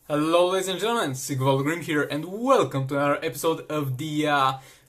Hello ladies and gentlemen, Sigvald here and welcome to another episode of the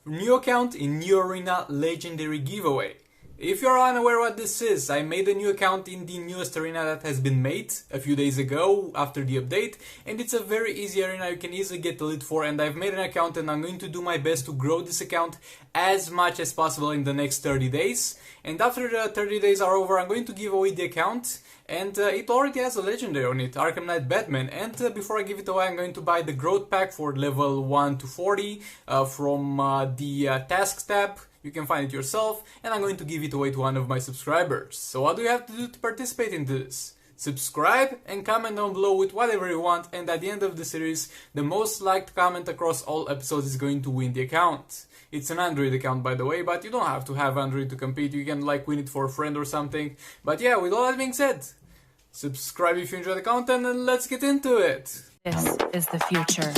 new account in New Arena Legendary Giveaway. If you're unaware what this is, I made a new account in the newest arena that has been made a few days ago after the update, and it's a very easy arena you can easily get elite for, and I've made an account and I'm going to do my best to grow this account as much as possible in the next 30 days. And after the 30 days are over, I'm going to give away the account. And it already has a legendary on it, Arkham Knight Batman. And before I give it away, I'm going to buy the growth pack for level 1 to 40 from the tasks tab. You can find it yourself, and I'm going to give it away to one of my subscribers. So what do you have to do to participate in this? Subscribe and comment down below with whatever you want, and at the end of the series, the most liked comment across all episodes is going to win the account. It's an Android account, by the way, but you don't have to have Android to compete. You can win it for a friend or something. But yeah, with all that being said, subscribe if you enjoy the content and let's get into it. This is the future.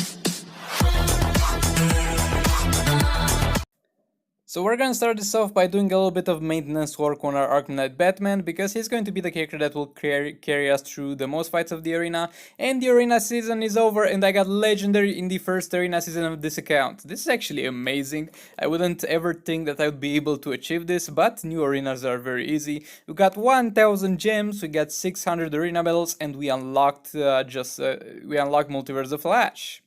So we're gonna start this off by doing a little bit of maintenance work on our Arkham Knight Batman, because he's going to be the character that will carry us through the most fights of the arena. And the arena season is over, and I got legendary in the first arena season of this account. This is actually amazing. I wouldn't ever think that I would be able to achieve this, but new arenas are very easy. We got 1000 gems, we got 600 arena medals, and we unlocked Multiverse of Flash.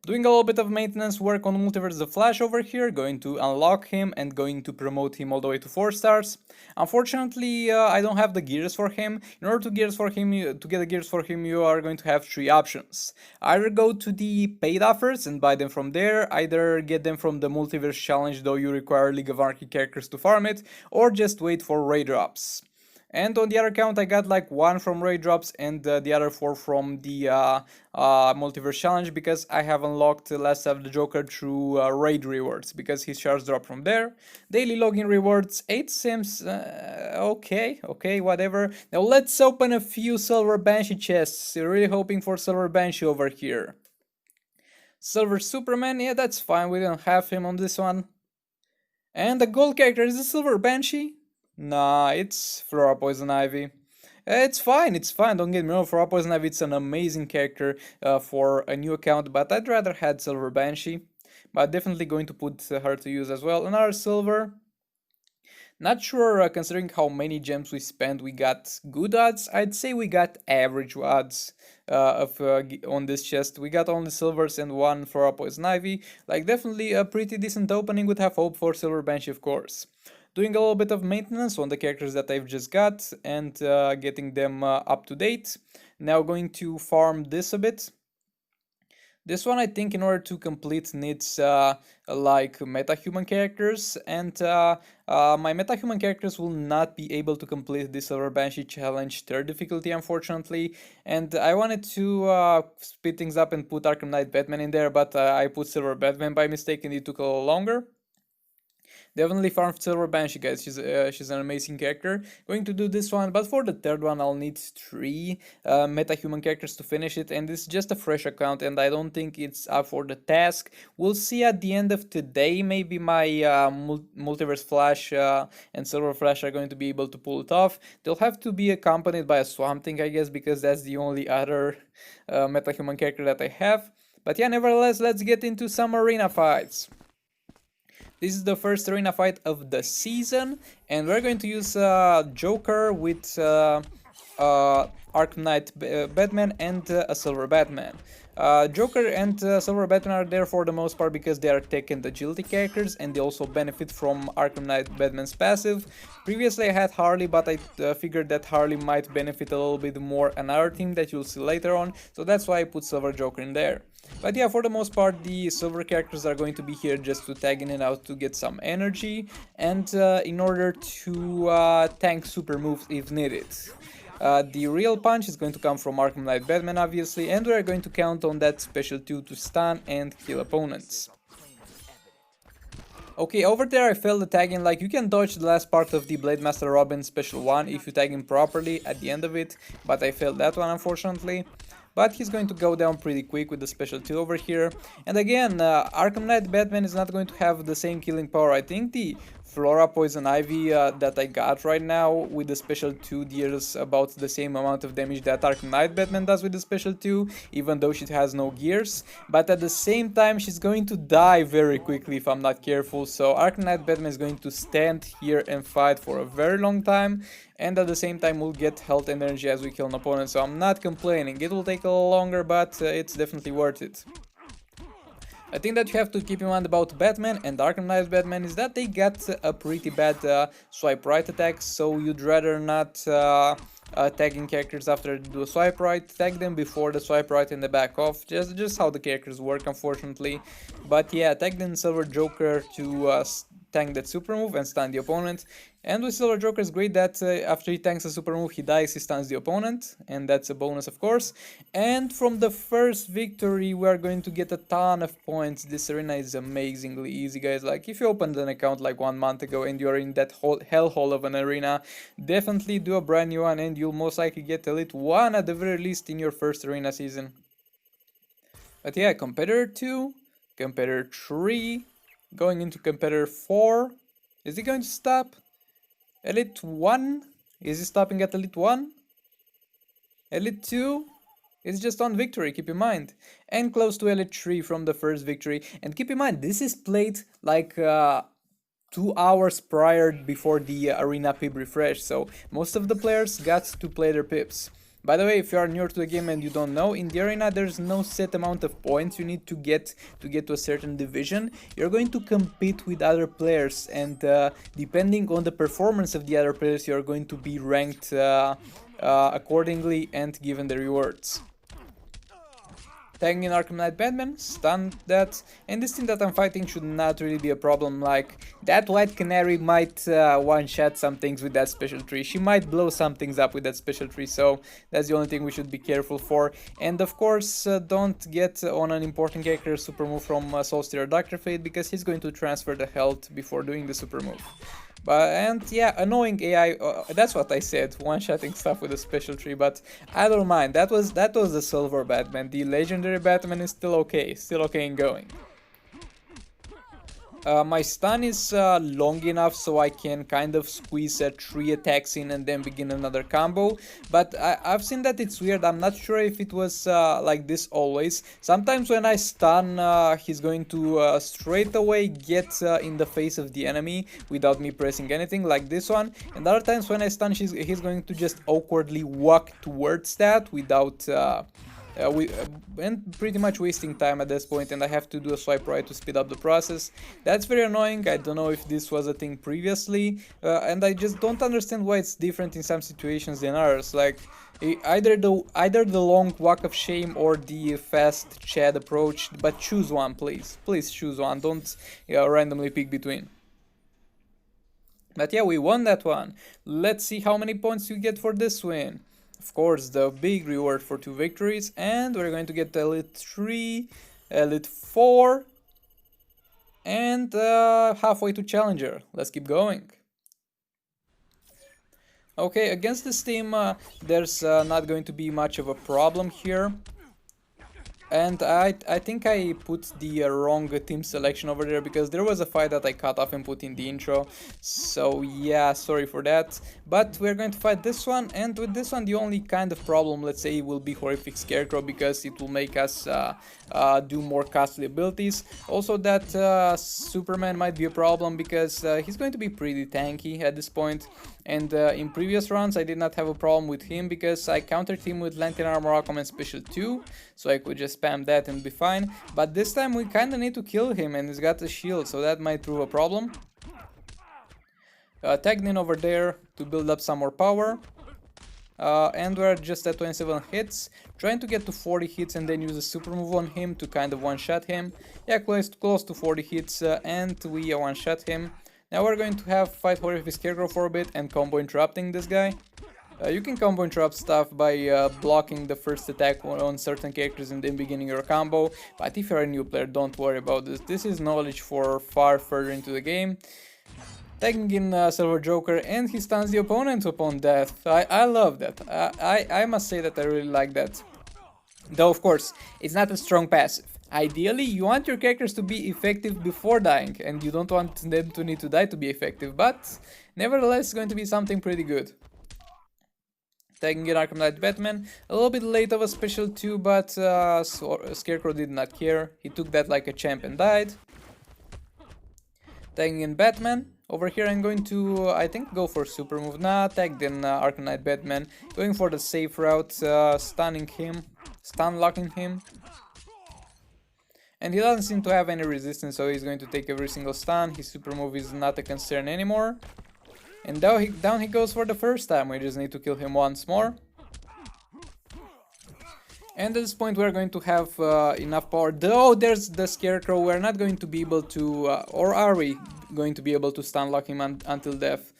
Doing a little bit of maintenance work on Multiverse the Flash over here, going to unlock him and going to promote him all the way to 4 stars. Unfortunately, I don't have the gears for him. In order to get the gears for him, you are going to have 3 options. Either go to the paid offers and buy them from there, either get them from the Multiverse Challenge, though you require League of Anarchy characters to farm it, or just wait for raid drops. And on the other account, I got 1 from raid drops and the other 4 from the Multiverse Challenge, because I have unlocked Last of the Joker through raid rewards, because his shards drop from there. Daily login rewards, 8 sims, okay, whatever. Now let's open a few Silver Banshee chests. Really hoping for Silver Banshee over here. Silver Superman, yeah, that's fine, we don't have him on this one. And the gold character, is it Silver Banshee? Nah, it's Flora Poison Ivy. It's fine, don't get me wrong, Flora Poison Ivy, it's an amazing character for a new account, but I'd rather had Silver Banshee. But definitely going to put her to use as well. Another silver. Not sure, considering how many gems we spent, we got good odds. I'd say we got average odds on this chest. We got only silvers and 1 Flora Poison Ivy. Definitely a pretty decent opening, would have hope for Silver Banshee, of course. Doing a little bit of maintenance on the characters that I've just got and getting them up to date. Now going to farm this a bit. This one, I think, in order to complete, needs meta-human characters, and my meta-human characters will not be able to complete the Silver Banshee Challenge 3rd difficulty, unfortunately, and I wanted to speed things up and put Arkham Knight Batman in there, but I put Silver Batman by mistake and it took a little longer. Definitely farm Silver Banshee, guys. She's an amazing character. Going to do this one, but for the 3rd one, I'll need 3 meta-human characters to finish it, and it's just a fresh account, and I don't think it's up for the task. We'll see at the end of today. Maybe my Multiverse Flash and Silver Flash are going to be able to pull it off. They'll have to be accompanied by a Swamp Thing, I guess, because that's the only other meta-human character that I have. But yeah, nevertheless, let's get into some arena fights. This is the first arena fight of the season, and we're going to use Joker with Arkham Knight Batman and a Silver Batman. Joker and Silver Batman are there for the most part because they are tech and agility characters, and they also benefit from Arkham Knight Batman's passive. Previously I had Harley, but I figured that Harley might benefit a little bit more another team that you'll see later on, so that's why I put Silver Joker in there. But yeah, for the most part, the silver characters are going to be here just to tag in and out to get some energy, and in order to tank super moves if needed. The real punch is going to come from Arkham Knight Batman, obviously, and we are going to count on that special 2 to stun and kill opponents. Okay, over there I failed the tagging. You can dodge the last part of the Blade Master Robin special 1 if you tag him properly at the end of it, but I failed that one, unfortunately. But he's going to go down pretty quick with the special 2 over here. And again, Arkham Knight Batman is not going to have the same killing power. I think the Flora Poison Ivy that I got right now with the special 2 deals about the same amount of damage that Arkham Knight Batman does with the special 2, even though she has no gears. But at the same time, she's going to die very quickly if I'm not careful, so Arkham Knight Batman is going to stand here and fight for a very long time, and at the same time we'll get health energy as we kill an opponent, so I'm not complaining. It will take a little longer, but it's definitely worth it. I think that you have to keep in mind about Batman and Arkham Knight Batman is that they get a pretty bad swipe right attack, so you'd rather not tagging characters after they do a swipe right, tag them before the swipe right and the back off, just how the characters work, unfortunately. But yeah, tag them Silver Joker to tank that super move and stun the opponent. And with Silver Joker it's great that after he tanks a super move he dies, he stuns the opponent, and that's a bonus of course. And from the first victory we are going to get a ton of points. This arena is amazingly easy, guys. Like, if you opened an account like 1 month ago and you're in that hellhole of an arena, definitely do a brand new one and you'll most likely get Elite 1 at the very least in your first arena season. But yeah, Competitor 2, Competitor 3, going into Competitor 4. Is he going to stop? Elite 1? Is he stopping at Elite 1? Elite 2? It's just on victory, keep in mind. And close to Elite 3 from the first victory. And keep in mind, this is played like 2 hours prior before the arena pip refresh, so most of the players got to play their pips. By the way, if you are newer to the game and you don't know, in the arena there's no set amount of points you need to get to a certain division. You're going to compete with other players, and depending on the performance of the other players, you're going to be ranked accordingly and given the rewards. Tagging in Arkham Knight Batman, stunned that, and this team that I'm fighting should not really be a problem. Like, that White Canary might one-shot some things with that special tree, she might blow some things up with that special tree, so that's the only thing we should be careful for. And of course, don't get on an important character super move from Soulstealer Dr. Fate, because he's going to transfer the health before doing the super move. And yeah, annoying AI, that's what I said, one-shotting stuff with a special tree, but I don't mind. That was the silver Batman. The legendary Batman is still okay and going. My stun is long enough so I can kind of squeeze 3 attacks in and then begin another combo, but I've seen that it's weird. I'm not sure if it was like this always. Sometimes when I stun, he's going to straight away get in the face of the enemy without me pressing anything, like this one, and other times when I stun, he's going to just awkwardly walk towards that without and pretty much wasting time at this point, and I have to do a swipe right to speed up the process. That's very annoying. I don't know if this was a thing previously, and I just don't understand why it's different in some situations than others. Like, either the long walk of shame or the fast Chad approach, but choose one, please. Please choose one. Don't randomly pick between. But yeah, we won that one. Let's see how many points you get for this win. Of course, the big reward for 2 victories, and we're going to get Elite 3, Elite 4, and halfway to Challenger. Let's keep going. Okay, against this team, there's not going to be much of a problem here. And I think I put the wrong team selection over there, because there was a fight that I cut off and put in the intro. So yeah, sorry for that. But we're going to fight this one, and with this one the only kind of problem, let's say, will be Horrific Scarecrow, because it will make us do more costly abilities. Also, that Superman might be a problem, because he's going to be pretty tanky at this point. And in previous runs I did not have a problem with him, because I countered him with Lantern Armor Aquaman Special 2, so I could just spam that and be fine. But this time we kinda need to kill him, and he's got a shield, so that might prove a problem. Tagged in over there to build up some more power. And we're just at 27 hits, trying to get to 40 hits and then use a super move on him to kind of one-shot him. Yeah, close to 40 hits, and we one-shot him. Now we're going to have fight Horrific Scarecrow for a bit and combo interrupting this guy. You can combo interrupt stuff by blocking the first attack on certain characters and then beginning your combo, but if you're a new player, don't worry about this. This is knowledge for far further into the game. Tagging in Silver Joker, and he stuns the opponent upon death. I love that. I must say that I really like that. Though, of course, it's not a strong passive. Ideally, you want your characters to be effective before dying, and you don't want them to need to die to be effective, but nevertheless, it's going to be something pretty good. Taking an Arkham Knight Batman, a little bit late of a special 2, but Scarecrow did not care. He took that like a champ and died. Tagging in Batman. Over here I'm going to, I think, go for super move. Nah, tagged in Arkham Knight Batman. Going for the safe route, stunning him, stun locking him. And he doesn't seem to have any resistance, so he's going to take every single stun. His super move is not a concern anymore. And down he goes for the first time. We just need to kill him once more. And at this point we're going to have enough power. Though there's the Scarecrow, we're not going to be able to, or are we going to be able to stun lock him until death?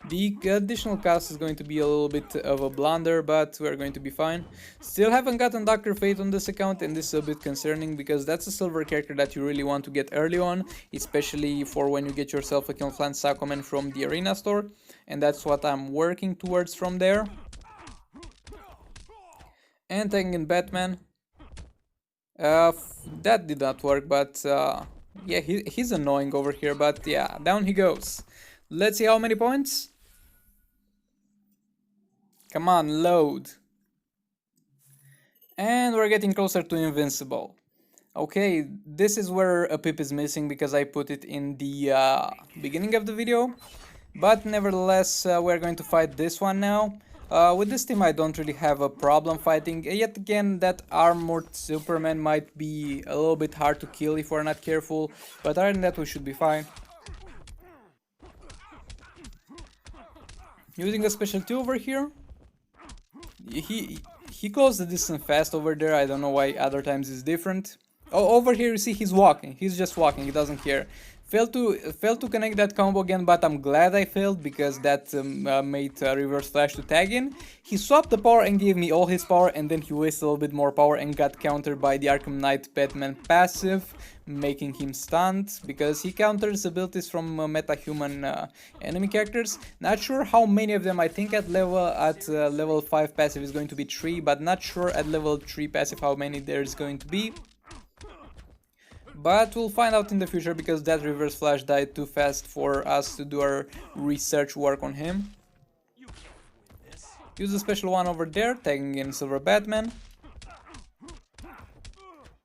The additional cost is going to be a little bit of a blunder, but we're going to be fine. Still haven't gotten Dr. Fate on this account, and this is a bit concerning because that's a silver character that you really want to get early on, especially for when you get yourself a Kilflan Sakoman from the arena store, and that's what I'm working towards from there. And taking in Batman. That did not work, but yeah, he's annoying over here, but yeah, down he goes. Let's see how many points. Come on, load. And we're getting closer to invincible. Okay, this is where a pip is missing because I put it in the beginning of the video. But nevertheless, we're going to fight this one now. With this team I don't really have a problem fighting. Yet again, that armored Superman might be a little bit hard to kill if we're not careful. But other than that, we should be fine. Using a special 2 over here. He closed the distance fast over there. I don't know why other times is different. Oh, over here you see he's walking. He's just walking. He doesn't care. Failed to connect that combo again, but I'm glad I failed because that made reverse flash to tag in. He swapped the power and gave me all his power, and then he wasted a little bit more power and got countered by the Arkham Knight Batman passive, making him stunned because he counters abilities from meta-human enemy characters. Not sure how many of them. I think at level 5 passive is going to be 3, but not sure at level 3 passive how many there's going to be. But we'll find out in the future because that reverse flash died too fast for us to do our research work on him. Use a special one over there, tagging in Silver Batman.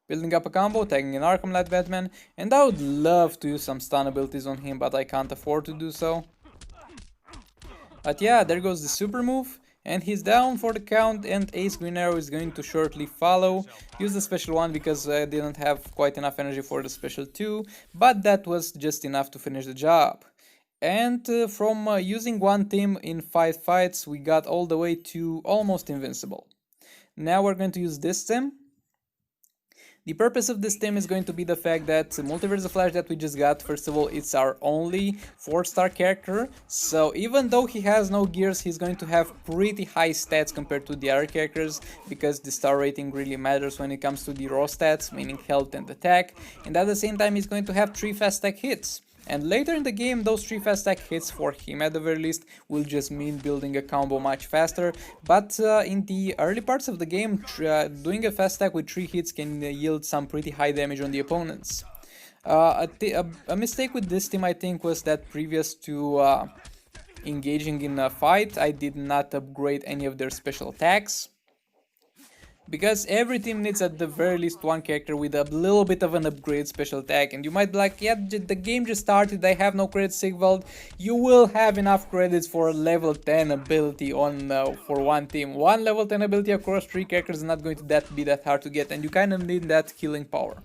Building up a combo, tagging in Arkham Knight Batman. And I would love to use some stun abilities on him, but I can't afford to do so. But yeah, there goes the super move. And he's down for the count, and Ace Green Arrow is going to shortly follow. Use the special one because I didn't have quite enough energy for the special 2, but that was just enough to finish the job. And from using one team in 5 fights, we got all the way to almost invincible. Now we're going to use this team. The purpose of this team is going to be the fact that Multiverse of Flash that we just got, first of all, it's our only 4-star character, so even though he has no gears, he's going to have pretty high stats compared to the other characters, because the star rating really matters when it comes to the raw stats, meaning health and attack, and at the same time he's going to have 3 fast attack hits. And later in the game, those 3 fast attack hits for him at the very least will just mean building a combo much faster. But in the early parts of the game, doing a fast attack with 3 hits can yield some pretty high damage on the opponents. A mistake with this team, I think, was that previous to engaging in a fight, I did not upgrade any of their special attacks. Because every team needs at the very least one character with a little bit of an upgrade special attack, and you might be like, yeah, the game just started, I have no credits, Sigvald. You will have enough credits for a level 10 ability on for one team. One level 10 ability across 3 characters is not going to be that hard to get, and you kind of need that killing power.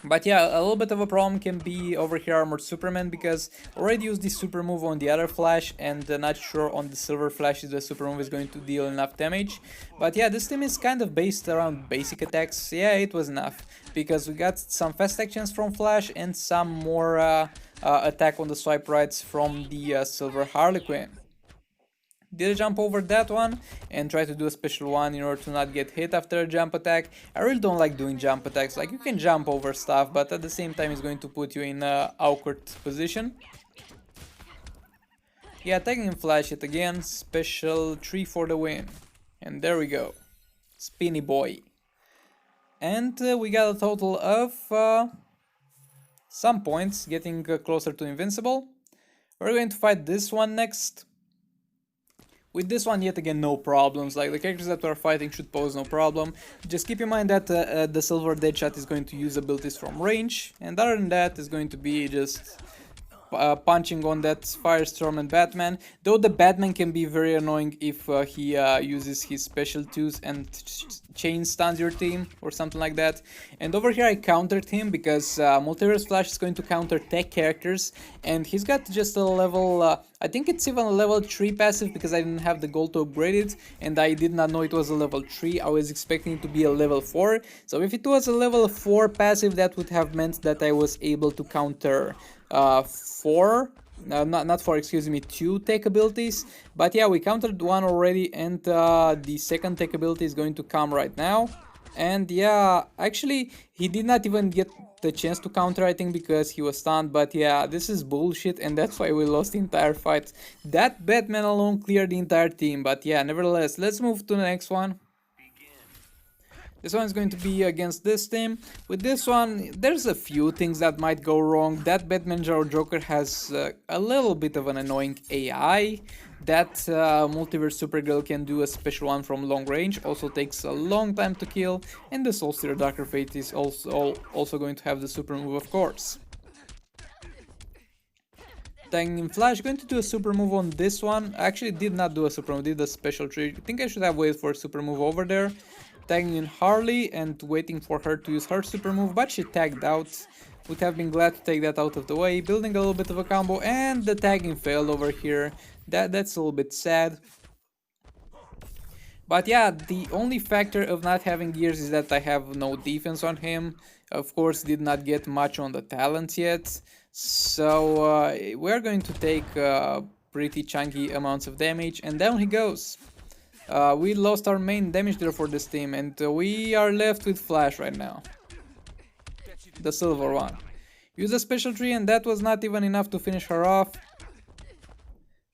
But yeah, a little bit of a problem can be over here Armored Superman, because already used the super move on the other Flash, and not sure on the Silver Flash if the super move is going to deal enough damage. But yeah, this team is kind of based around basic attacks. Yeah, it was enough, because we got some fast actions from Flash and some more attack on the swipe rights from the Silver Harley Quinn. Did a jump over that one and try to do a special one in order to not get hit after a jump attack. I really don't like doing jump attacks, like you can jump over stuff, but at the same time it's going to put you in an awkward position. Yeah, tagging in Flash it again, special 3 for the win. And there we go. Spinny boy. And we got a total of some points, getting closer to invincible. We're going to fight this one next. With this one, yet again, no problems. Like, the characters that we're fighting should pose no problem. Just keep in mind that the Silver Deadshot is going to use abilities from range, and other than that, is going to be just punching on that Firestorm and Batman. Though the Batman can be very annoying if he uses his special tools and chain stuns your team or something like that. And over here I countered him because Multiverse Flash is going to counter tech characters, and he's got just a level, I think it's even a level 3 passive because I didn't have the gold to upgrade it, and I did not know it was a level 3. I was expecting it to be a level 4. So if it was a level 4 passive, that would have meant that I was able to counter 2 tech abilities. But yeah, we countered one already, and the second tech ability is going to come right now. And yeah, actually he did not even get the chance to counter, I think, because he was stunned. But yeah, this is bullshit, and that's why we lost the entire fight. That Batman alone cleared the entire team. But yeah, nevertheless, let's move to the next one. This one is going to be against this team. With this one, there's a few things that might go wrong. That Batman Joker has a little bit of an annoying AI. That Multiverse Supergirl can do a special one from long range, also takes a long time to kill. And the Soul Stealer Darker Fate is also going to have the super move, of course. Tagging in Flash, going to do a super move on this one. I actually did not do a super move, did a special trick. I think I should have waited for a super move over there. Tagging in Harley and waiting for her to use her super move, but she tagged out. Would have been glad to take that out of the way, building a little bit of a combo, and the tagging failed over here. That's a little bit sad. But yeah, the only factor of not having gears is that I have no defense on him. Of course, did not get much on the talents yet. So we're going to take pretty chunky amounts of damage, and down he goes. We lost our main damage dealer for this team, and we are left with Flash right now. The silver one. Use a special tree, and that was not even enough to finish her off.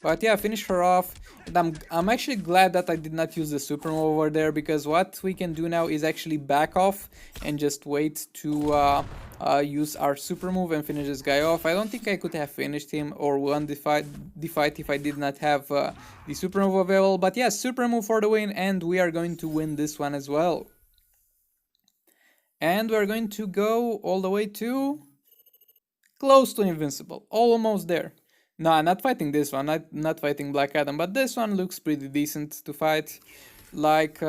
But yeah, finish her off. And I'm actually glad that I did not use the super move over there, because what we can do now is actually back off and just wait to use our super move and finish this guy off. I don't think I could have finished him or won the fight if I did not have the super move available. But yeah, super move for the win, and we are going to win this one as well. And we're going to go all the way to close to invincible, almost there. No, I'm not fighting this one, not fighting Black Adam, but this one looks pretty decent to fight. Like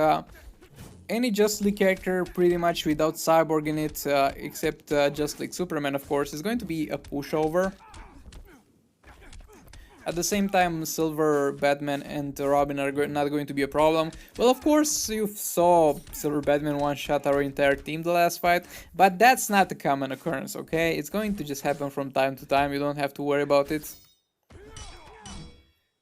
any Just League character, pretty much without Cyborg in it, except Just League Superman, of course, is going to be a pushover. At the same time, Silver, Batman, and Robin are not going to be a problem. Well, of course, you saw Silver Batman one-shot our entire team the last fight, but that's not a common occurrence, okay? It's going to just happen from time to time, you don't have to worry about it.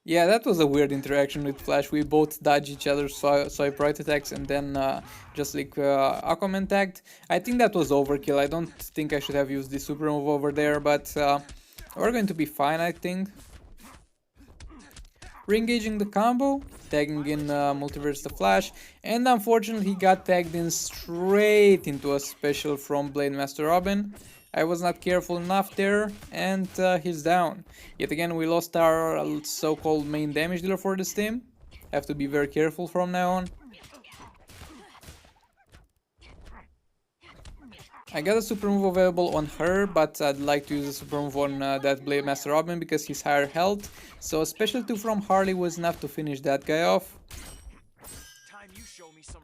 Yeah, that was a weird interaction with Flash. We both dodged each other's swipe right attacks, and then just like Aquaman tagged. I think that was overkill. I don't think I should have used the super move over there, but we're going to be fine, I think. Re-engaging the combo, tagging in Multiverse the Flash, and unfortunately he got tagged in straight into a special from Blade Master Robin. I was not careful enough there, and he's down. Yet again, we lost our so-called main damage dealer for this team. Have to be very careful from now on. I got a super move available on her, but I'd like to use a super move on that Blade Master Robin because he's higher health. So a special 2 from Harley was enough to finish that guy off.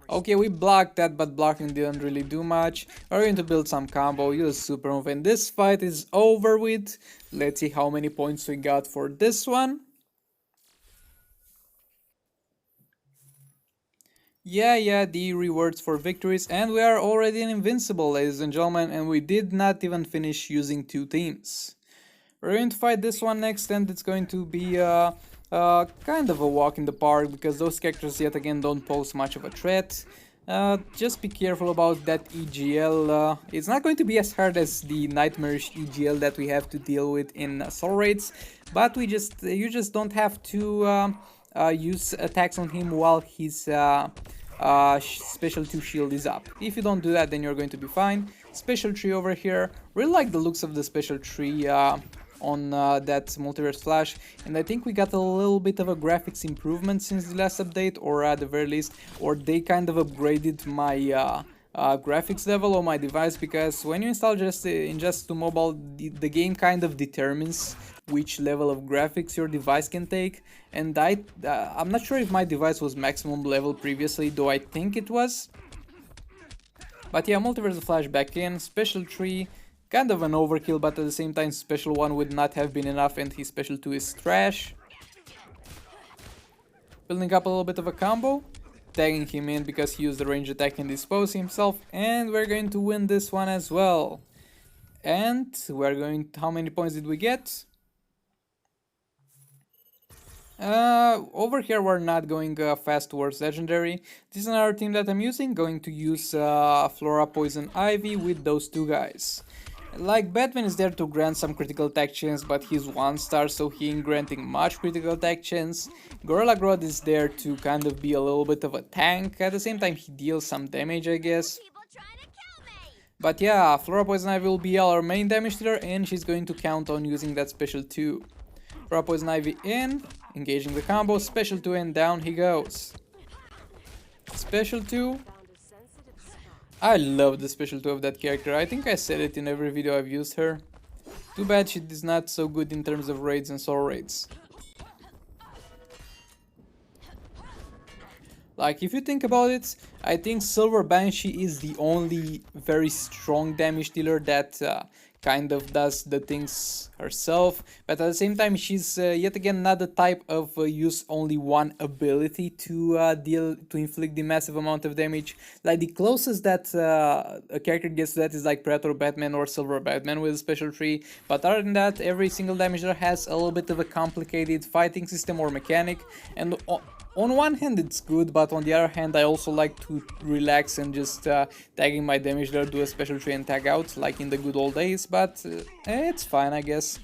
Okay, we blocked that, but blocking didn't really do much. We're going to build some combo, use super move, and this fight is over with. Let's see how many points we got for this one. Yeah, the rewards for victories, and we are already invincible, ladies and gentlemen, and we did not even finish using 2 teams. We're going to fight this one next, and it's going to be kind of a walk in the park, because those characters yet again don't pose much of a threat. Just be careful about that EGL. It's not going to be as hard as the nightmarish EGL that we have to deal with in Soul Raids, but you just don't have to use attacks on him while he's special 2 shield is up. If you don't do that, then you're going to be fine. Special tree over here. Really like the looks of the special tree on that multiverse flash, and I think we got a little bit of a graphics improvement since the last update, or at the very least, or they kind of upgraded my graphics level on my device, because when you install just to mobile, the game kind of determines which level of graphics your device can take, and I'm not sure if my device was maximum level previously, though I think it was. But yeah, multiverse flash back in, special tree, kind of an overkill, but at the same time special 1 would not have been enough, and his special 2 is trash. Building up a little bit of a combo, tagging him in because he used the range attack and dispose himself, and we're going to win this one as well. And we're going, how many points did we get? Over here we're not going fast towards legendary. This is another team that I'm using, going to use Flora, Poison, Ivy with those two guys. Like, Batman is there to grant some critical attack chance, but he's 1 star, so he ain't granting much critical attack chance. Gorilla Grodd is there to kind of be a little bit of a tank, at the same time he deals some damage, I guess. But yeah, Flora, Poison, Ivy will be our main damage dealer, and she's going to count on using that special 2. Flora, Poison, Ivy in, engaging the combo, special 2, and down he goes. Special 2. I love the special 2 of that character. I think I said it in every video I've used her. Too bad she is not so good in terms of raids and soul raids. Like, if you think about it, I think Silver Banshee is the only very strong damage dealer that kind of does the things herself, but at the same time she's yet again not the type of use only one ability to inflict the massive amount of damage. Like, the closest that a character gets to that is like Predator Batman or Silver Batman with a special tree, but other than that, every single damage dealer has a little bit of a complicated fighting system or mechanic, and on one hand it's good, but on the other hand I also like to relax and just tagging my damage dealer, do a special tree and tag out like in the good old days, but it's fine, I guess.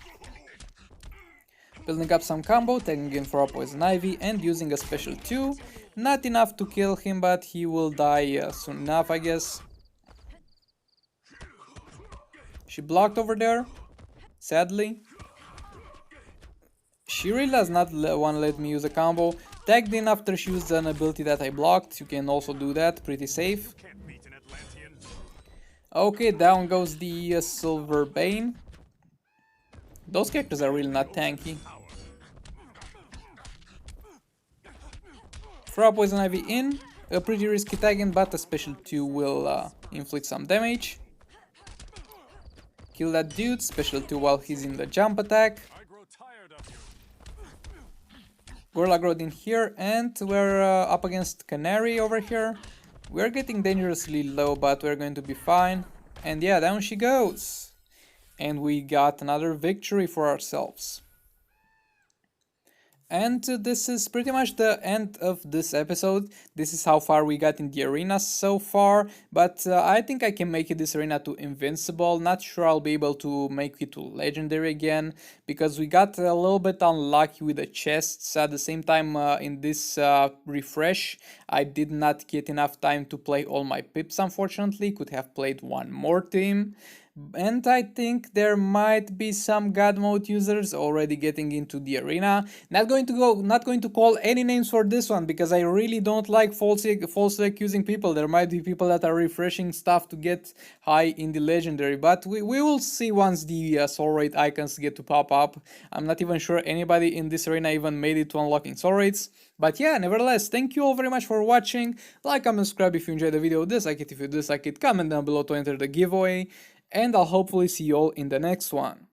Building up some combo, tagging in for a Poison Ivy and using a special 2. Not enough to kill him, but he will die soon enough, I guess. She blocked over there, sadly. She really does not want to let me use a combo. Tagged in after she used an ability that I blocked. You can also do that, pretty safe. Okay, down goes the Silver Bane. Those characters are really not tanky. Throw a Poison Ivy in. A pretty risky tag in, but a special 2 will inflict some damage. Kill that dude, special 2 while he's in the jump attack. Gorilla Grodd in here, and we're up against Canary over here. We're getting dangerously low, but we're going to be fine. And yeah, down she goes. And we got another victory for ourselves. And this is pretty much the end of this episode. This is how far we got in the arena so far, but I think I can make this arena to Invincible. Not sure I'll be able to make it to Legendary again, because we got a little bit unlucky with the chests. At the same time, in this refresh, I did not get enough time to play all my pips, unfortunately. Could have played one more team. And I think there might be some God mode users already getting into the arena. Not going to call any names for this one, because I really don't like falsely accusing people. There might be people that are refreshing stuff to get high in the legendary, but we will see once the soul rate icons get to pop up. I'm not even sure anybody in this arena even made it to unlocking soul rates. But yeah, nevertheless, thank you all very much for watching. Like, comment, subscribe if you enjoyed the video, dislike it if you dislike it, comment down below to enter the giveaway. And I'll hopefully see you all in the next one.